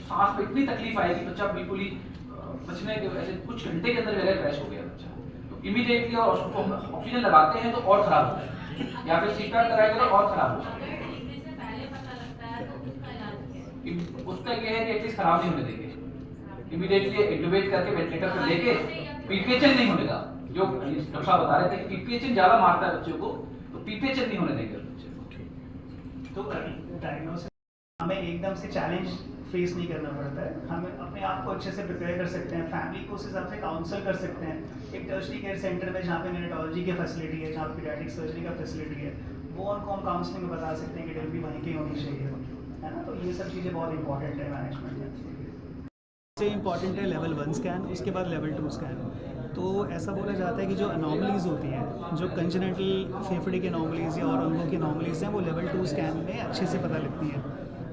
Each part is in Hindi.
सांस में इतनी तकलीफ आएगी, बच्चा बिल्कुल ही बचने के ऐसे कुछ घंटे के अंदर वगैरह क्रैश हो गया बच्चा, तो इमीडिएटली और उसको ऑक्सीजन लगाते हैं तो और खराब होता है, या फिर सीपीआर कराएगा तो और खराब होता है। उसका ये है कि एटलीस्ट खराब नहीं होने देंगे, इमीडिएटली इंट्यूबेट करके वेंटिलेटर पर लेके पीपीएचएन नहीं होने का, जो डॉक्टर साहब बता रहे थे कि पीपीएचएन ज्यादा मारता है बच्चों को, तो पीपीएचएन नहीं होने देंगे बच्चे को। तो डायग्नोसिस हमें एकदम से चैलेंज फेस नहीं करना पड़ता है, हम अपने आप को अच्छे से प्रिपेयर कर सकते हैं, फैमिली को उस हिसाब से काउंसल कर सकते हैं। एक टर्शरी केयर सेंटर में जहाँ पे न्यूरोलॉजी की फैसिलिटी है, जहाँ पीडियाट्रिक सर्जरी का फैसिलिटी है, वो उनको हम काउंसलिंग में बता सकते हैं कि डिलीवरी वहीं की होनी चाहिए, है ना। तो ये सब चीज़ें बहुत इंपॉर्टेंट है मैनेजमेंट में। सबसे इम्पॉर्टेंट है लेवल 1 स्कैन, उसके बाद लेवल 2 स्कैन। तो ऐसा बोला जाता है कि जो अनोमलीज होती हैं, जो कंजेनिटल फेफड़े की अनोमलीज या और अंगों की अनोमलीज हैं, वो लेवल 2 स्कैन में अच्छे से पता लगती हैं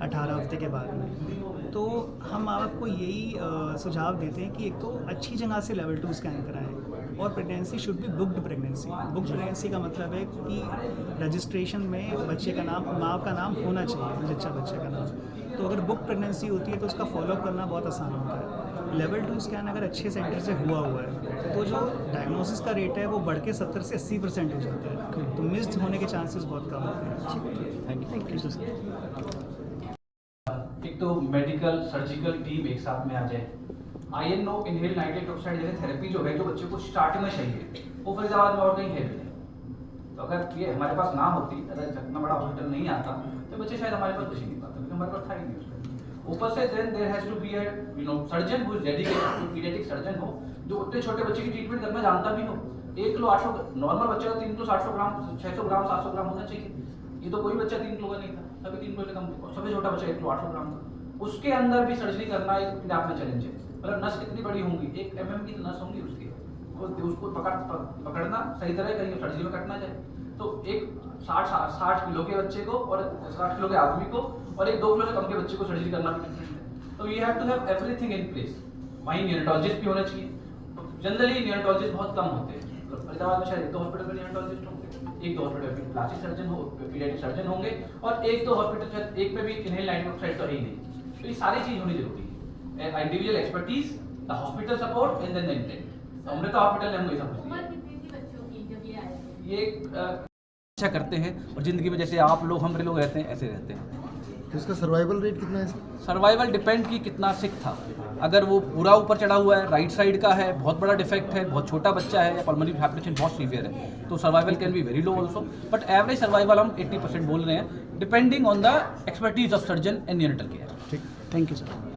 18 हफ्ते के बाद में। तो हम आपको यही सुझाव देते हैं कि एक तो अच्छी जगह से लेवल 2 स्कैन कराएं, और pregnancy should be booked pregnancy. Booked pregnancy का मतलब है कि रजिस्ट्रेशन में बच्चे का नाम, माँ का नाम होना चाहिए, जच्चा बच्चे का नाम। तो अगर बुक प्रेगनेंसी होती है तो उसका फॉलोअप करना बहुत आसान होता है। लेवल 2 स्कैन अगर अच्छे सेंटर से हुआ है तो जो डायग्नोसिस का रेट है वो बढ़ के 70 से 80% हो जाता है, तो मिस्ड होने के चांसेस बहुत कम होते हैं। Thank you. एक तो मेडिकल सर्जिकल टीम एक साथ में आ जाए, INO इनहेल नाइट्रेट ऑक्साइड जैसे थेरेपी जो है, जो बच्चे को स्टार्टिंग में चाहिए, वो फरीदाबाद में और कहीं है भी नहीं। तो अगर ये हमारे पास ना होती, अगर इतना बड़ा हॉस्पिटल नहीं आता, तो बच्चे शायद हमारे पास बच ही नहीं पाते, क्योंकि हमारे पास था ही नहीं उसका। ऊपर से then there has to be a surgeon who is dedicated, paediatric surgeon हो, जो उतने छोटे बच्चे की ट्रीटमेंट करना जानता भी हो। 1 किलो 800, नॉर्मल बच्चे का 3 किलो 700 ग्राम 600 ग्राम 700 ग्राम होना चाहिए। ये तो कोई बच्चा 3 किलो का नहीं था, सभी 3 किलो से कम, सबसे छोटा बच्चा 1 किलो 800 ग्राम था। उसके अंदर भी सर्जरी करना एक अपने आप में चैलेंज है। मतलब नस कितनी बड़ी होंगी, 1 mm की तो नस होंगी उसकी, उसको पकड़ना सही तरह, कहीं सर्जरी में कटना जाए। तो एक 60 किलो के बच्चे को और 60 किलो के आदमी को और एक 2 किलो से कम के बच्चे को सर्जरी करना भी डिफरेंट है। तो you have to have everything in place. वहीं न्यूरोलॉजिस्ट भी होने चाहिए, जनरली न्यूरोलॉजिस्ट बहुत कम होते हैं। फरीदाबाद में शायद 1-2 हॉस्पिटल में न्यूरोलॉजिस्ट होंगे, 1-2 हॉस्पिटल में प्लास्टिक सर्जन हो, पीडियाट्रिक सर्जन होंगे, और 1-2 हॉस्पिटल शायद एक में भी इनहेल नाइट्रेट ऑक्साइड तो है ही नहीं। तो ये सारी चीज होनी जरूरी है, individual expertise, the hospital support and then the intent. Amrita hospital ने हमको ये सब ये अच्छा करते हैं, और जिंदगी में जैसे आप लोग हम लोग रहते हैं ऐसे रहते हैं। तो इसका सर्वाइवल रेट कितना है? सर्वाइवल डिपेंड की कितना सिक था। अगर वो पूरा ऊपर चढ़ा हुआ है, राइट साइड का है, बहुत बड़ा डिफेक्ट है, बहुत छोटा बच्चा है, या पल्मोनरी हाइपरटेंशन बहुत सीवियर है, तो survival can be very low also, but average survival हम 80% बोल रहे हैं, depending on the expertise of surgeon and neonatal care. ठीक, थैंक यू सर।